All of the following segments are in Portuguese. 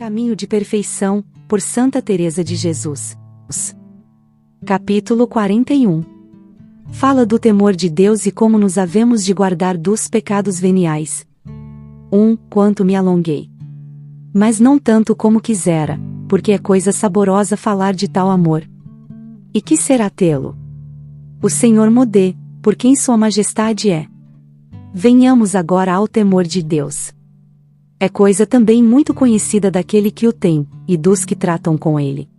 Caminho de Perfeição, por Santa Teresa de Jesus. Capítulo 41. Fala do temor de Deus e como nos havemos de guardar dos pecados veniais. 1. Quanto me alonguei. Mas não tanto como quisera, porque é coisa saborosa falar de tal amor. E que será tê-lo? O Senhor me dê, por quem sua majestade é. Venhamos agora ao temor de Deus. É coisa também muito conhecida daquele que o tem, e dos que tratam com ele.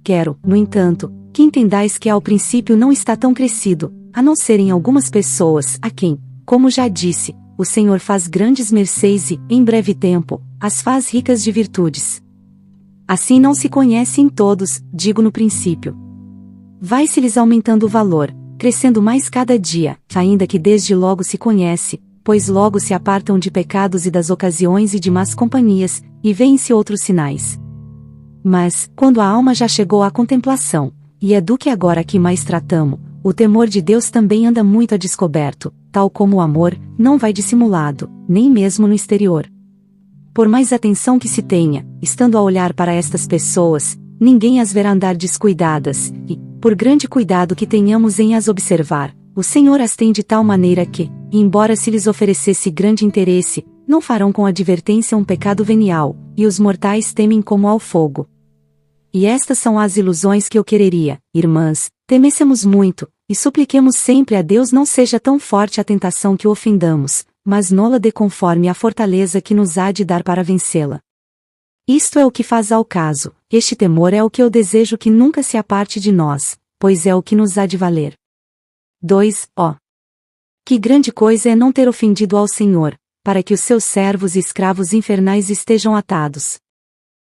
Quero, no entanto, que entendais que ao princípio não está tão crescido, a não serem algumas pessoas a quem, como já disse, o Senhor faz grandes mercês e, em breve tempo, as faz ricas de virtudes. Assim não se conhece em todos, digo no princípio. Vai-se-lhes aumentando o valor, crescendo mais cada dia, ainda que desde logo se conhece, pois logo se apartam de pecados e das ocasiões e de más companhias, e veem-se outros sinais. Mas, quando a alma já chegou à contemplação, e é do que agora aqui mais tratamo, o temor de Deus também anda muito a descoberto, tal como o amor, não vai dissimulado, nem mesmo no exterior. Por mais atenção que se tenha, estando a olhar para estas pessoas, ninguém as verá andar descuidadas, e, por grande cuidado que tenhamos em as observar, o Senhor as tem de tal maneira que, embora se lhes oferecesse grande interesse, não farão com advertência um pecado venial, e os mortais temem como ao fogo. E estas são as ilusões que eu quereria, irmãs, temêssemos muito, e supliquemos sempre a Deus não seja tão forte a tentação que o ofendamos, mas nola dê conforme a fortaleza que nos há de dar para vencê-la. Isto é o que faz ao caso, este temor é o que eu desejo que nunca se aparte de nós, pois é o que nos há de valer. 2. Que grande coisa é não ter ofendido ao Senhor, para que os seus servos e escravos infernais estejam atados.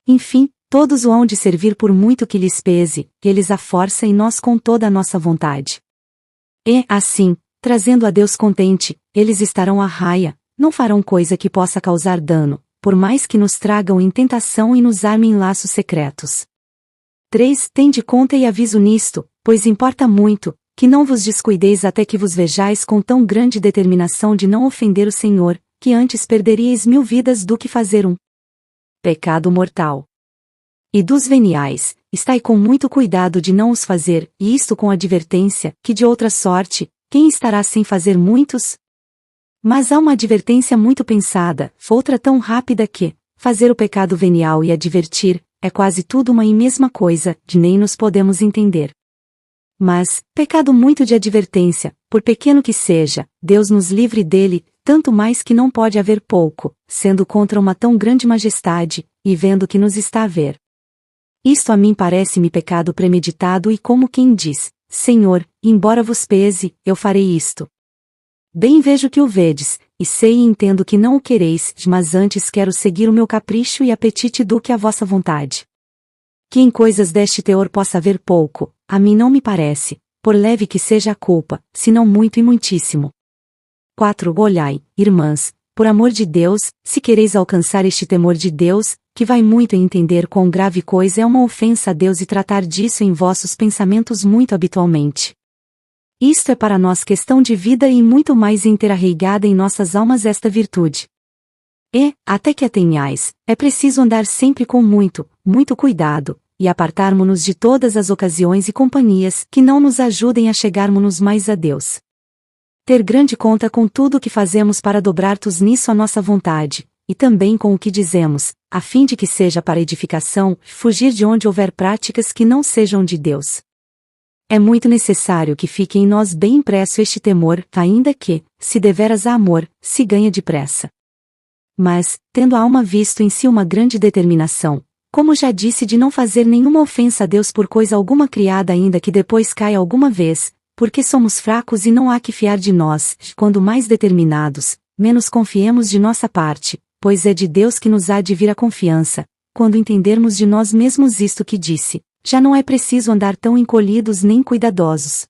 Enfim, todos o hão de servir por muito que lhes pese, eles a força e nós com toda a nossa vontade. E, assim, trazendo a Deus contente, eles estarão à raia, não farão coisa que possa causar dano, por mais que nos tragam em tentação e nos armem laços secretos. 3. Tende conta e aviso nisto, pois importa muito, que não vos descuideis até que vos vejais com tão grande determinação de não ofender o Senhor, que antes perderíeis 1000 vidas do que fazer um pecado mortal. E dos veniais, estai com muito cuidado de não os fazer, e isto com advertência, que de outra sorte, quem estará sem fazer muitos? Mas há uma advertência muito pensada, outra tão rápida que, fazer o pecado venial e advertir, é quase tudo uma e mesma coisa, de nem nos podemos entender. Mas, pecado muito de advertência, por pequeno que seja, Deus nos livre dele, tanto mais que não pode haver pouco, sendo contra uma tão grande majestade, e vendo que nos está a ver. Isto a mim parece-me pecado premeditado e como quem diz, Senhor, embora vos pese, eu farei isto. Bem vejo que o vedes, e sei e entendo que não o quereis, mas antes quero seguir o meu capricho e apetite do que a vossa vontade. Que em coisas deste teor possa haver pouco, a mim não me parece, por leve que seja a culpa, senão muito e muitíssimo. 4. Olhai, irmãs, por amor de Deus, se quereis alcançar este temor de Deus, que vai muito em entender quão grave coisa é uma ofensa a Deus e tratar disso em vossos pensamentos muito habitualmente. Isto é para nós questão de vida e muito mais em ter arraigada em nossas almas esta virtude. E, até que a tenhais, é preciso andar sempre com muito, muito cuidado, e apartarmo-nos de todas as ocasiões e companhias que não nos ajudem a chegarmos mais a Deus. Ter grande conta com tudo o que fazemos para dobrar-nos nisso a nossa vontade, e também com o que dizemos, a fim de que seja para edificação, fugir de onde houver práticas que não sejam de Deus. É muito necessário que fique em nós bem impresso este temor, ainda que, se deveras há amor, se ganha depressa. Mas, tendo a alma visto em si uma grande determinação, como já disse de não fazer nenhuma ofensa a Deus por coisa alguma criada ainda que depois caia alguma vez, porque somos fracos e não há que fiar de nós, quando mais determinados, menos confiemos de nossa parte, pois é de Deus que nos há de vir a confiança, quando entendermos de nós mesmos isto que disse, já não é preciso andar tão encolhidos nem cuidadosos.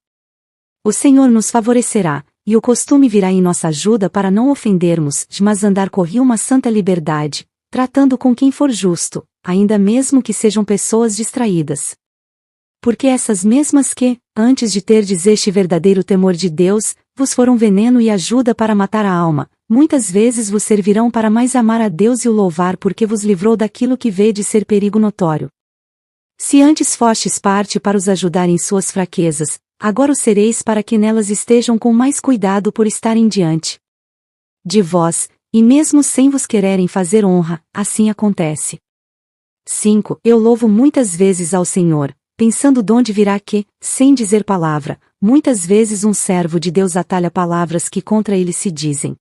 O Senhor nos favorecerá, e o costume virá em nossa ajuda para não ofendermos, mas andar corri uma santa liberdade, tratando com quem for justo, ainda mesmo que sejam pessoas distraídas. Porque essas mesmas que, antes de terdes este verdadeiro temor de Deus, vos foram veneno e ajuda para matar a alma, muitas vezes vos servirão para mais amar a Deus e o louvar porque vos livrou daquilo que vede ser perigo notório. Se antes fostes parte para os ajudar em suas fraquezas, agora o sereis para que nelas estejam com mais cuidado por estarem diante de vós, e mesmo sem vos quererem fazer honra, assim acontece. 5. Eu louvo muitas vezes ao Senhor, pensando donde virá que, sem dizer palavra, muitas vezes um servo de Deus atalha palavras que contra ele se dizem.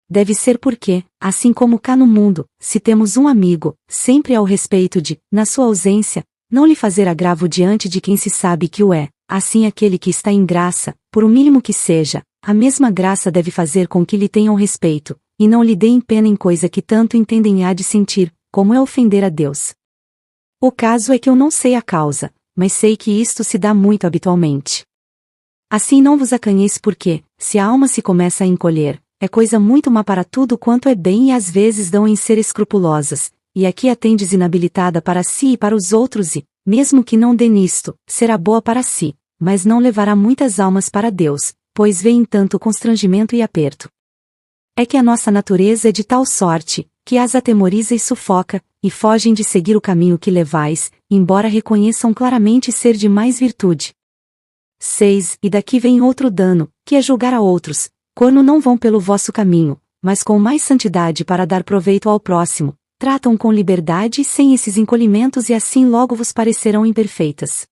Deve ser porque, assim como cá no mundo, se temos um amigo, sempre ao respeito de, na sua ausência, não lhe fazer agravo diante de quem se sabe que o é, assim aquele que está em graça, por o mínimo que seja, a mesma graça deve fazer com que lhe tenham respeito, e não lhe deem pena em coisa que tanto entendem há de sentir, como é ofender a Deus. O caso é que eu não sei a causa, mas sei que isto se dá muito habitualmente. Assim não vos acanheis porque, se a alma se começa a encolher, é coisa muito má para tudo quanto é bem e às vezes dão em ser escrupulosas, e aqui a tendes inabilitada para si e para os outros e, mesmo que não dê nisto, será boa para si, mas não levará muitas almas para Deus, pois vê em tanto constrangimento e aperto. É que a nossa natureza é de tal sorte, que as atemoriza e sufoca, e fogem de seguir o caminho que levais, embora reconheçam claramente ser de mais virtude. 6. E daqui vem outro dano, que é julgar a outros, quando não vão pelo vosso caminho, mas com mais santidade para dar proveito ao próximo, tratam com liberdade e sem esses encolhimentos e assim logo vos parecerão imperfeitas.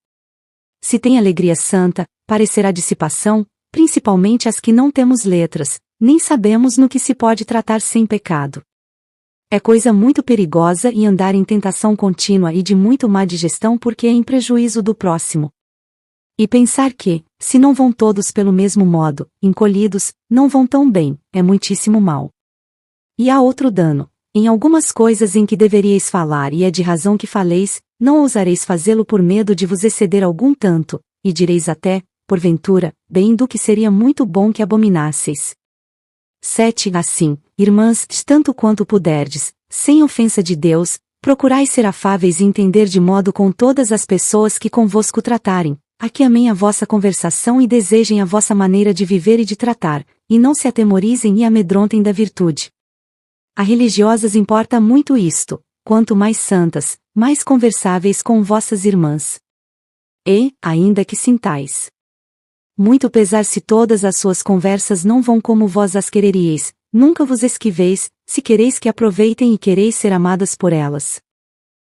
Se tem alegria santa, parecerá dissipação, principalmente as que não temos letras, nem sabemos no que se pode tratar sem pecado. É coisa muito perigosa e andar em tentação contínua e de muito má digestão porque é em prejuízo do próximo. E pensar que, se não vão todos pelo mesmo modo, encolhidos, não vão tão bem, é muitíssimo mal. E há outro dano. Em algumas coisas em que deveríeis falar e é de razão que faleis, não ousareis fazê-lo por medo de vos exceder algum tanto, e direis até, porventura, bem do que seria muito bom que abominasseis. 7. Assim, irmãs, tanto quanto puderdes, sem ofensa de Deus, procurai ser afáveis e entender de modo com todas as pessoas que convosco tratarem, a que amem a vossa conversação e desejem a vossa maneira de viver e de tratar, e não se atemorizem e amedrontem da virtude. A religiosas importa muito isto, quanto mais santas, mais conversáveis com vossas irmãs. E, ainda que sintais muito pesar se todas as suas conversas não vão como vós as quereríeis, nunca vos esquiveis, se quereis que aproveitem e quereis ser amadas por elas.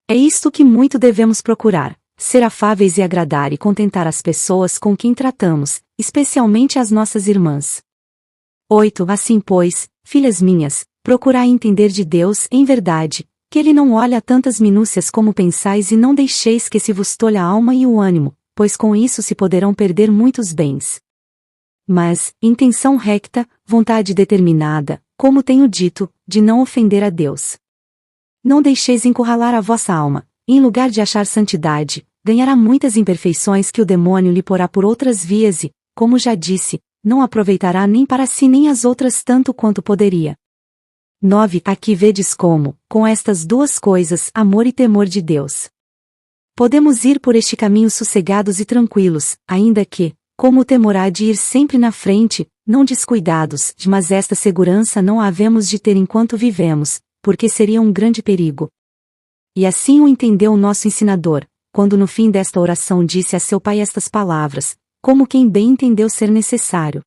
É isto que muito devemos procurar, ser afáveis e agradar e contentar as pessoas com quem tratamos, especialmente as nossas irmãs. 8. Assim pois, filhas minhas, procurai entender de Deus em verdade, que Ele não olha a tantas minúcias como pensais e não deixeis que se vos tolha a alma e o ânimo, pois com isso se poderão perder muitos bens. Mas, intenção recta, vontade determinada, como tenho dito, de não ofender a Deus. Não deixeis encurralar a vossa alma, e em lugar de achar santidade, ganhará muitas imperfeições que o demônio lhe porá por outras vias e, como já disse, não aproveitará nem para si nem as outras tanto quanto poderia. 9. Aqui vedes como, com estas duas coisas, amor e temor de Deus, podemos ir por este caminho sossegados e tranquilos, ainda que, como o temor há de ir sempre na frente, não descuidados, mas esta segurança não a havemos de ter enquanto vivemos, porque seria um grande perigo. E assim o entendeu o nosso ensinador, quando no fim desta oração disse a seu pai estas palavras, como quem bem entendeu ser necessário.